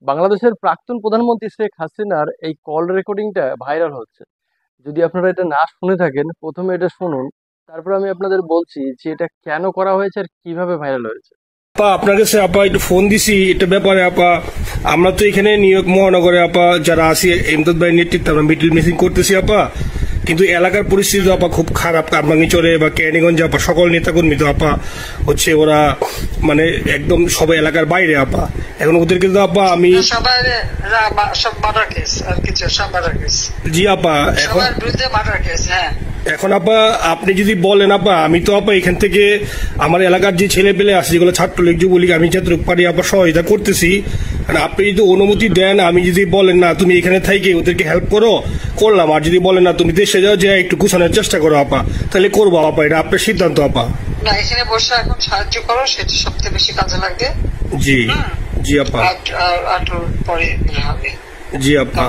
বাংলাদেশের প্রাক্তন প্রধানমন্ত্রী শেখ হাসিনার এই কল রেকর্ডিংটা ভাইরাল হচ্ছে। যদি আপনারা এটা না শুনে থাকেন, প্রথমে এটা শুনুন, তারপর আমি আপনাদের বলছি যে এটা কেন করা হয়েছে আর কিভাবে ভাইরাল হয়েছে। আপা আপনার কাছে আপা একটু ফোন দিছি এটা ব্যাপারে আপা। আমরা তো এখানে নিউ ইয়র্ক মহানগরে আপা যারা আছি এমদাদ ভাই নেতৃত্বে আমরা মিডিল মিটিং করতেছি আপা, কিন্তু এলাকার পরিস্থিতি আপা খুব খারাপ। কারমাঙ্গিচরে বা ক্যানিগঞ্জে আপা সকল নেতাকর্মী তো আপা হচ্ছে ওরা মানে একদম সবাই এলাকার বাইরে আপা। এখন ওদেরকে তো আপা আমি জি আপা এখন আপা আপনি যদি বলেন আপা আমি তো আপা এখান থেকে আমার এলাকার যে ছেলে পেলে আছে যেগুলো ছাত্রলীগ যুবলীগ আমি যতটুকু পারি আপা সহায়তা করতেছি। আপনি যদি অনুমতি দেন, আমি যদি বলেন না তুমি এখানে থেকে ওদেরকে হেল্প করো করলাম, আর যদি বলেন না তুমি দেশে যাও যে একটু গুছানোর চেষ্টা করো আপা, তাহলে করবো আপা। এটা আপনার সিদ্ধান্ত আপা। না, এখানে বসে এখন সাহায্য করো, সেটা সবচেয়ে বেশি কাজে লাগবে। জি জি আপা। পরে হবে। জি আপা।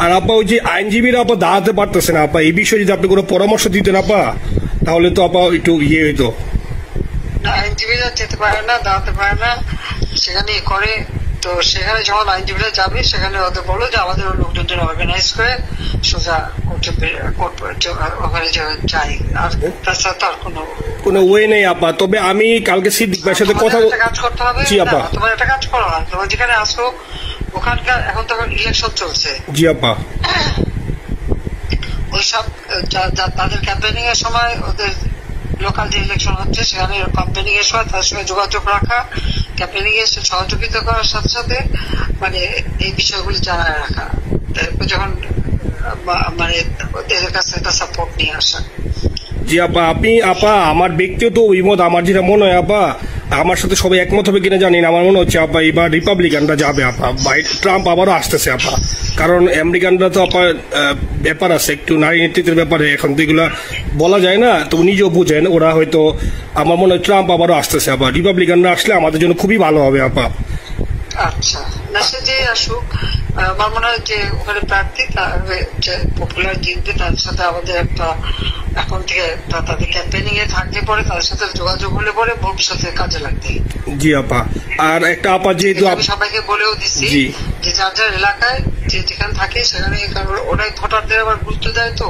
আর আপা ওই যে আইনজীবীরা আপা দাঁড়াতে পারতেছে না আপা, এই বিষয়ে যদি আপনি কোনো পরামর্শ দিতেন আপা তাহলে তো আপা একটু ইয়ে হইতো। আইনজীবীরা যেতে পারে না, দাঁড়াতে পারে না, সেখানে করে। তো সেখানে যখন আইনজীবীরা যাবে সেখানে ওদের বলো যে আমাদের লোকজন অর্গানাইজ করে সোজা ওখানে যাই। আর তাছাড়া তো আর কোনো ওয়ে নেই আপা। তবে আমি কালকে সিদ্দিক ভাইয়ের সাথে কথা কাজ করতে হবে। জি আপা। তোমার একটা কাজ করো না, তোমার যেখানে আসো ওখানকার এখন তো ইলেকশন চলছে। জি আপা। ওইসব তাদের ক্যাম্পেনিং এর সময় ওদের লোকাল যে ইলেকশন হচ্ছে সেখানে ক্যাম্পেনিং এর সময় তাদের সঙ্গে যোগাযোগ রাখা, ক্যাম্পেনিং এর সহযোগিতা করার সাথে সাথে মানে এই বিষয়গুলি জানায় রাখা, তারপর যখন মানে ওদের কাছে একটা সাপোর্ট নিয়ে আসা। জি আপা। আপনি আপা আমার ব্যক্তিগত অভিমত, আমার যেটা মনে হয় আপা, আমার সাথে সবাই একমত হবে কিনা জানি না, আমার মনে হচ্ছে আপা এবার রিপাবলিকানরা যাবে আপা। ট্রাম্প আবারও আসতেছে আপা, কারণ আমেরিকানরা তো আপা ব্যাপার আছে একটু নারী নেতৃত্বের ব্যাপারে, এখন তো এগুলা বলা যায় না, তো নিজেও বুঝেন ওরা হয়তো। আমার মনে হয় ট্রাম্প আবারও আসতেছে আপা, রিপাবলিকানরা আসলে আমাদের জন্য খুবই ভালো হবে আপা। আচ্ছা, না সে যে আসুক, আমার মনে হয় যে ওখানে প্রার্থী যে পপুলার জিতবে তার সাথে আমাদের একটা এখন থেকে তাদের ক্যাম্পেনিং এ থাকতে পরে তাদের সাথে যোগাযোগ হলে পরে ভবিষ্যতে কাজে লাগবে। জি আপা। আর একটা আপা যেহেতু আমি সবাইকে বলেও দিচ্ছি যে যার যার এলাকায় যে যেখানে থাকে সেখানে, কারণ ওরাই ভোটারদের আবার গুরুত্ব দেয়। তো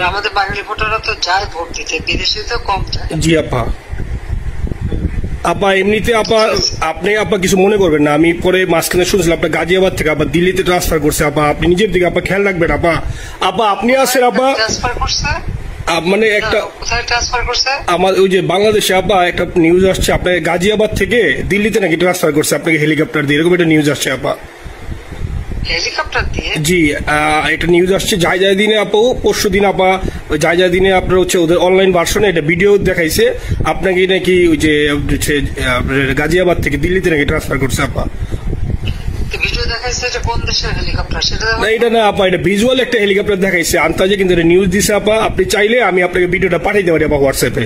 আমাদের বাঙালি ভোটাররা তো যায় ভোট দিতে, বিদেশে তো কম যায়। জি আপা। আপা এমনিতে আপা আপনি আপা কিছু মনে করবেন না, আমি পরে মাঝখানে শুনছিলাম আপনার গাজিয়াবাদ থেকে আবার দিল্লিতে ট্রান্সফার করছে আপা, আপনি নিজের দিকে আপা খেয়াল রাখবেন আপা। আপা আপনি আছেন আপা মানে একটা আমার ওই যে বাংলাদেশে আপা একটা নিউজ আসছে আপনার গাজিয়াবাদ থেকে দিল্লিতে নাকি ট্রান্সফার করছে আপনাকে হেলিকপ্টার দিয়ে, এরকম একটা নিউজ আসছে আপা। জি এটা নিউজ আসছে যায় দিনে আপু, পরশু দিন আপা যায় দিনে আপনার হচ্ছে ওদের অনলাইন ভার্সনে এটা ভিডিও দেখাইছে আপনাকে নাকি ওই যে গাজিয়াবাদ থেকে দিল্লিতে নাকি ট্রান্সফার করছে আপা। এটা না আপা, এটা ভিজুয়াল একটা হেলিকপ্টার দেখাইছে আন্তাজে, কিন্তু এটা নিউজ দিছে আপা। আপনি চাইলে আমি আপনাকে ভিডিওটা পাঠাইতে পারি আপা হোয়াটসঅ্যাপে।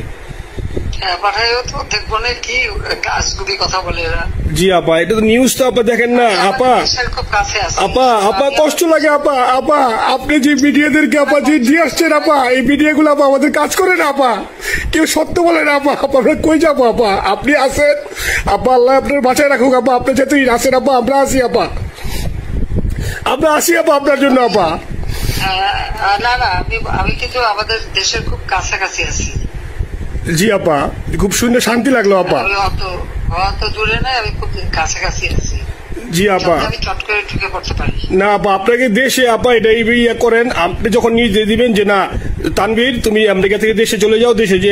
জি আপা, এটা তো নিউজ তো আপা দেখেন না আপা। আপা আপা কষ্ট লাগে আপা। আপা আপনি যে মিডিয়াদেরকে আপা যে দিয়ে আসছেন আপা, এই মিডিয়াগুলো আপা আমাদের কাজ করে না আপা, কেউ সত্য বলে না আপা। আমরা কই যাবো আপা, আপনি আছেন আপা, আল্লাহ আপনার বাঁচায় রাখুক আপা। আপনি যেহেতু আছেন আপা, আমরা আসি আপা, আমরা আসি আপা আপনার জন্য আপা। না না, আমি কিন্তু আমাদের দেশের খুব কাছাকাছি আছি। জি আপা, খুব শুনে শান্তি লাগলো আপা। অত দূরে নাই, আমি খুব কাছাকাছি আছি। জি আপা। আমি চট করে ঢুকে পড়তে পারি না আপা, আপনাকে দেশে আপা এটাই ইয়ে করেন, আপনি যখন নিয়ে দিবেন যে না তানভীর তুমি আমেরিকা থেকে দেশে চলে যাও, দেশে যে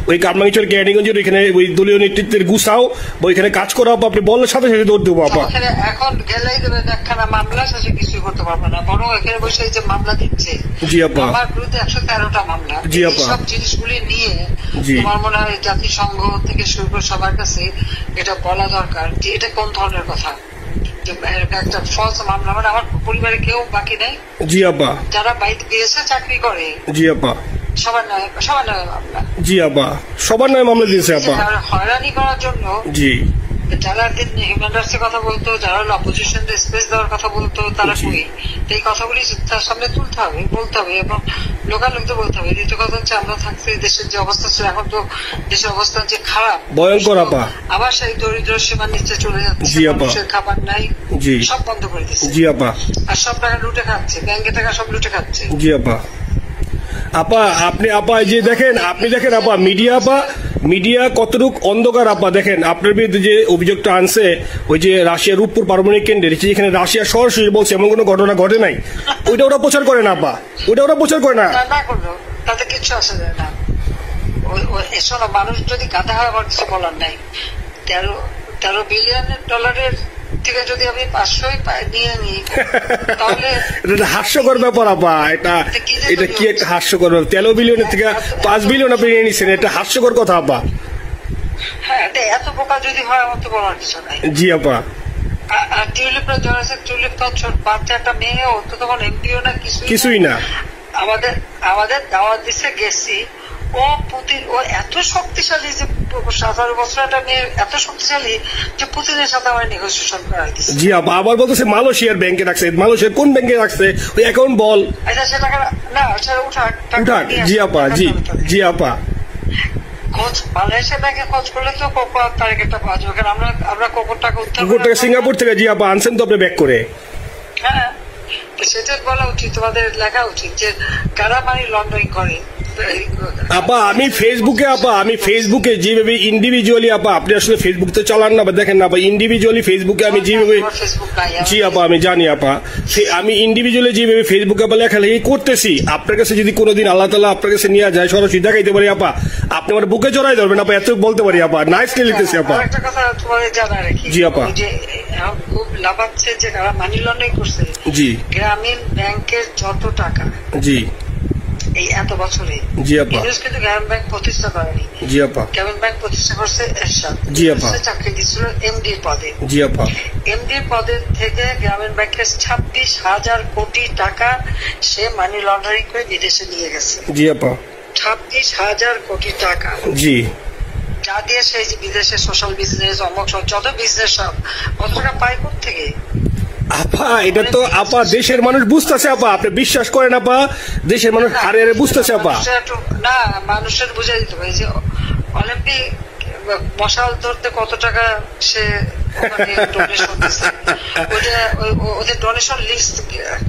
ওই কারমাঙ্গিচর ক্যানিগঞ্জের ওইখানে ওই দলীয় নেতৃত্বের গুছাও ওইখানে কাজ করো আপা, আপনি বললে সাথে সাথে দৌড় দেবো আপা। এখন গেলেই দেবেন একখানা মামলা, শেষে কিছুই করতে পারবে না, বরং এখানে বসে যে মামলা দিচ্ছে। জি আপা। আমার বিরুদ্ধে 113টা মামলা। জি আপা। সব জিনিসগুলি নিয়ে আমার মনে হয় জাতিসংঘ থেকে শুরু করে সবার কাছে এটা বলা দরকার যে এটা কোন ধরনের কথা, একটা ফলস মামলা। মানে আমার পরিবারে কেউ বাকি নেই। জি আপা। যারা বাইরে গিয়েছে চাকরি করে। জি আপা। সবার নয় মামলা। জি আপা, সবার নয় মামলা দিয়েছে আপা। হয়রানি করার জন্য জি যারা হিউম্যান রাইটস এর কথা বলতো, যারা অপোজিশন স্পেস দেওয়ার কথা বলতো, তারা কই এই কথাগুলি তার সামনে তুলতে হবে, বলতে হবে এবং লোকাল লোকদের বলতে হবে। দ্বিতীয় কথা হচ্ছে আমরা থাকতে দেশের যে অবস্থা ছিল, এখন তো দেশের অবস্থা যে খারাপ, ভয়ঙ্কর আপা। আবার সেই দরিদ্র সীমার নিচে চলে যাচ্ছে, জি আপা। মানুষের খাবার নাই, জি। সব বন্ধ করে দিচ্ছে। জি আপা। আর সব টাকা লুটে খাচ্ছে, ব্যাংকে টাকা সব লুটে খাচ্ছে। জি আপা। আপা আপনি আপা এই যে দেখেন, আপনি দেখেন আপা, মিডিয়া কতটুক অন্ধকার আপা। দেখেন আপনার বিরুদ্ধে যে অভিযোগটা আনছে, ওই যে রাশিয়ার রূপপুর পারমাণবিক কেন্দ্রে, যেখানে রাশিয়া সরাসরি বলছে এমন কোনো ঘটনা ঘটে নাই, ওইটা ওরা প্রচার করে না আপা, ওইটা ওরা প্রচার করে না। না করলো তাতে কিচ্ছু আসা যায় না। শোনো, মানুষ যদি গাধা হয় আমার কিছু বলার নাই। 13 বিলিয়ন ডলারের থেকে যদি আমি 500 নিয়ে নিই তাহলে এটা হাস্যকর ব্যাপার আপা। এটা কি একটা হাস্যকর ব্যাপার। 13 বিলিয়নের থেকে 5 বিলিয়ন আপনি নিয়ে নিচ্ছেন, এটা হাস্যকর কথা আপা। হ্যাঁ, এত বোকা যদি হয় আমার তো বলার কিছু নাই। জি আপা। আর টিউলিপরা যারা আছে, টিউলিপ তো বাচ্চা একটা মেয়ে, ও তো তখন এমপিও না, কিছুই না। আমাদের আমাদের দাওয়াত দিছে, গেছি। ও এত শক্তিশালী যে 17 বছর একটা মেয়ে এত শক্তিশালী যে পুতিনের সাথে আমার নেগোসিয়েশন করা দিচ্ছে। জি আপা। আবার বলতেছে মালয়েশিয়ার ব্যাংকে রাখছে। মালয়েশিয়ার কোন ব্যাংকে রাখছে ওই অ্যাকাউন্ট বল। আচ্ছা, সে টাকা না, সেটা উঠাক। জি আপা। জি আপা। খোঁজ মালয়েশিয়া ব্যাংকে খোঁজ করলে তো কোকো তারিখটা পাওয়া যাবে, কারণ আমরা কোকোর টাকা সিঙ্গাপুর থেকে। জি আপা, আনছেন তো আপনি ব্যাক করে। হ্যাঁ, তো সেটা বলা উচিত, তোমাদের লেখা উচিত যে কারা মানি লন্ডারিং করে। আপা আমি ফেসবুকে যেভাবে ইন্ডিভিজুয়ালি আপা, আপনি আসলে ফেসবুক তো চালান না বা দেখেন না, বা ইন্ডিভিজুয়ালি ফেসবুকে আমি যেভাবে, জি আপা আমি জানি আপা, আমি ইন্ডিভিজুয়ালি যেভাবে ফেসবুকে আপা লেখালেখি করতেছি, আপনার কাছে যদি কোনোদিন আল্লাহ তাআলা আপনার কাছে নিয়ে যায়, সরাসরি দেখাইতে পারি আপা, আপনি আমার বুকে জড়াই ধরবেন আপা, এত বলতে পারি আপা। নাইসলি লিখতেছি আপা। একটা কথা তোমাদের জানা রাখি। জি আপা। যে খুব লাভাচ্ছে যে কারা মানি লন্ডারিং করছে। জি। গ্রামীণ ব্যাংকের যত টাকা, জি, এই এত বছরে, জি আপা, কিন্তু গ্রামীণ ব্যাংক প্রতিষ্ঠা করেনি। জি আপা। গ্রামীণ ব্যাংক প্রতিষ্ঠা করছে এরশাদ। জি আপা। চাকরি দিচ্ছিল এমডির পদে। জি আপা। এমডির পদের থেকে গ্রামীণ ব্যাংকের 26,000 কোটি টাকা সে মানি লন্ডারিং করে বিদেশে নিয়ে গেছে। জি আপা। 26,000 কোটি টাকা। জি। যা দিয়ে সেই যে বিদেশে সোশ্যাল বিজনেস, অমক যত বিজনেস সব কত টাকা পায় থেকে। আপা এটা তো আপা দেশের মানুষ বুঝতেছে আপা, আপনি বিশ্বাস করেন আপা, দেশের মানুষ হারে হারে বুঝতেছে আপা। না, মানুষের বুঝাই দিতে হবে যে অলিম্পিক মশাল ধরতে কত টাকা সে ডোনেশন দিচ্ছে, ওদের ডোনেশন লিস্ট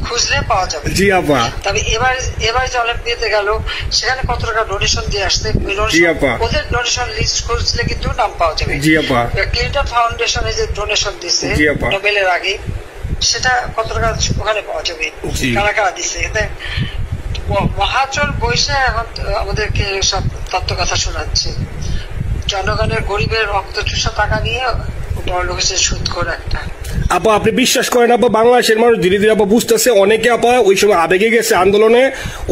খুঁজলে পাওয়া যাবে। জি আপা। তবে এবার যে অলিম্পিয়াতে গেল সেখানে কত টাকা ডোনেশন দিয়ে আসছে, ওদের ডোনেশন লিস্ট খুঁজলে কিন্তু নাম পাওয়া যাবে। জি আপা। ক্লিন্টন ফাউন্ডেশনে যে ডোনেশন দিচ্ছে নোবেলের আগে, সেটা কত টাকা ওখানে পাওয়া যাবে, কারা কারা দিচ্ছে। মহাচল বৈশা এখন আমাদেরকে সব তত্ত্ব কথা শোনাচ্ছে, জনগণের গরিবের রক্ত চুষা টাকা নিয়ে বড় লোকের সুদ করে একটা। আপা আপনি বিশ্বাস করেন আপা, বাংলাদেশের মানুষ ধীরে ধীরে আপা বুঝতেছে, অনেকে আপা ওই সময় আবেগে গেছে আন্দোলনে,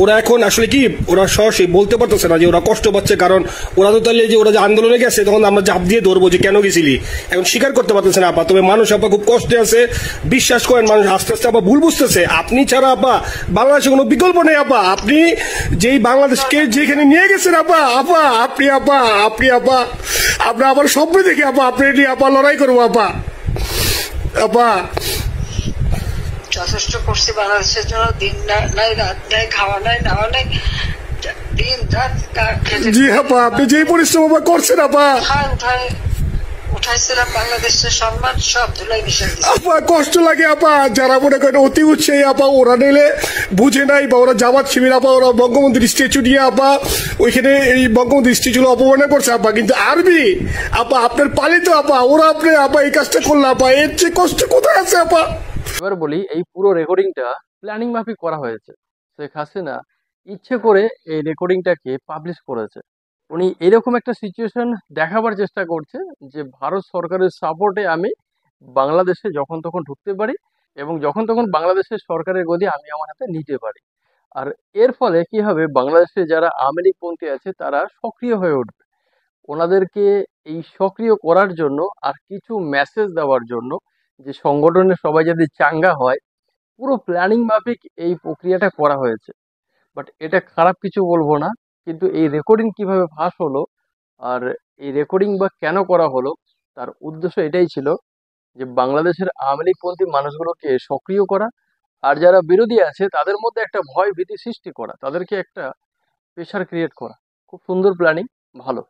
ওরা এখন আসলে কি ওরা সরাসরি বলতে পারতেছে না যে ওরা কষ্ট পাচ্ছে, কারণ ওরা তো তাহলে যে ওরা যে আন্দোলনে গেছে তখন আমরা জাপ দিয়ে ধরবো যে কেন গেছিলি, এখন স্বীকার করতে পারতেছে না আপা। তবে মানুষ আপা খুব কষ্টে আছে, বিশ্বাস করেন মানুষ আস্তে আস্তে আপা ভুল বুঝতেছে। আপনি ছাড়া আপা বাংলাদেশে কোনো বিকল্প নেই আপা, আপনি যেই বাংলাদেশকে যেখানে নিয়ে গেছেন আপা, আপনি আমার স্বপ্ন দেখি আপা, আপনি নিয়ে আপা লড়াই করবো আপা। আপা যথেষ্ট করছি বাংলাদেশের জন্য, দিন নাই রাত নাই, খাওয়া নাই নাওয়া নাই, দিন রাত। জি আপা আপনি যে পরিশ্রম আপা করছেন আপা, উঠাইছিলাম বাংলাদেশের সম্মান সব ধুলাই মিশে আপা। কষ্ট লাগে আপা, যারা মনে করেন অতি উৎসাহী আপা, ওরা নিলে বুঝে নাই, বা ওরা জামাত শিবির আপা, ওরা বঙ্গবন্ধুর স্ট্যাচু নিয়ে আপা ওইখানে এই বঙ্গবন্ধুর স্ট্যাচু অপমানে করছে আপা, কিন্তু আরবি আপা আপনার পালিত আপা, ওরা আপনি আপা এই কাজটা করলো আপা, এর চেয়ে কষ্ট কোথায় আছে আপা। এবার বলি, এই পুরো রেকর্ডিংটা প্ল্যানিং মাফিক করা হয়েছে। শেখ হাসিনা ইচ্ছে করে এই রেকর্ডিংটাকে পাবলিশ করেছে। উনি এরকম একটা সিচুয়েশন দেখাবার চেষ্টা করছে যে ভারত সরকারের সাপোর্টে আমি বাংলাদেশে যখন তখন ঢুকতে পারি এবং যখন তখন বাংলাদেশের সরকারের গদি আমি আমার হাতে নিতে পারি। আর এর ফলে কি হবে, বাংলাদেশে যারা আওয়ামী লীগপন্থী আছে তারা সক্রিয় হয়ে উঠবে। ওনাদেরকে এই সক্রিয় করার জন্য আর কিছু মেসেজ দেওয়ার জন্য যে সংগঠনের সবাই যদি চাঙ্গা হয়, পুরো প্ল্যানিং মাফিক এই প্রক্রিয়াটা করা হয়েছে। বাট এটা খারাপ কিছু বলবো না, কিন্তু এই রেকর্ডিং কিভাবে ফাঁস হলো আর এই রেকর্ডিং বা কেন করা হলো, তার উদ্দেশ্য এটাই ছিল যে বাংলাদেশের আওয়ামী লীগপন্থী মানুষগুলোকে সক্রিয় করা আর যারা বিরোধী আছে তাদের মধ্যে একটা ভয় ভীতি সৃষ্টি করা, তাদেরকে একটা প্রেশার ক্রিয়েট করা। খুব সুন্দর প্ল্যানিং, ভালো।